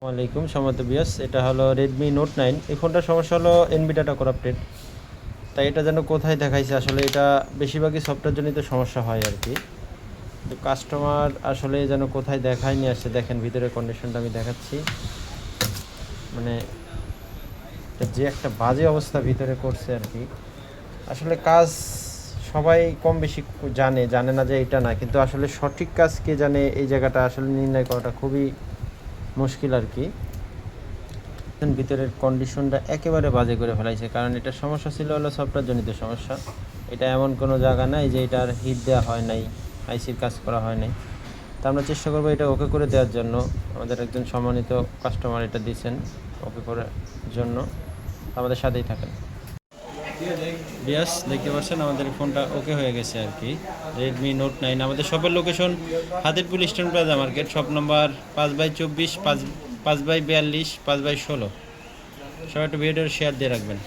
আসসালামাইকুম সম্মানিত বিয়াস, এটা হলো রেডমি নোট 9। এই ফোনটার সমস্যা হলো এনবি ডাটা করাপ্টেড। তাই এটা যেন কোথায় দেখাইছে, আসলে এটা বেশিরভাগই সফটওয়্যারজনিত সমস্যা হয় আর কি। তো কাস্টমার আসলে যেন কোথায় দেখায় নিয়ে আসছে, দেখেন ভিতরের কন্ডিশনটা আমি দেখাচ্ছি। মানে এটা যে একটা বাজে অবস্থা ভিতরে করছে আর কি। আসলে কাজ সবাই কম বেশি জানে না যে এটা না, কিন্তু আসলে সঠিক কাজ কে জানে, এই জায়গাটা আসলে নির্ণয় করাটা খুবই মুশকিল আর কি। ভিতরের কন্ডিশনটা একেবারে বাজে করে ফেলাইছে, কারণ এটার সমস্যা ছিল হলো সফটওয়্যারজনিত সমস্যা। এটা এমন কোনো জায়গা নাই যে এটার হিট দেওয়া হয় নাই, আইসির কাজ করা হয় নাই। তা আমরা চেষ্টা করবো এটা ওকে করে দেওয়ার জন্য। আমাদের একজন সম্মানিত কাস্টমার এটা দিয়েছেন ওকে করার জন্য, আমাদের সাথেই থাকেন। বিয়াস দেখতে পাচ্ছেন আমাদের ফোনটা ওকে হয়ে গেছে আর কি। রেডমি নোট 9, আমাদের শপের location Hatirpul Eastern Plaza market, shop number 5/24, 5/42, 5/16। সবাই একটু ভিডিওর শেয়ার দিয়ে রাখবেন।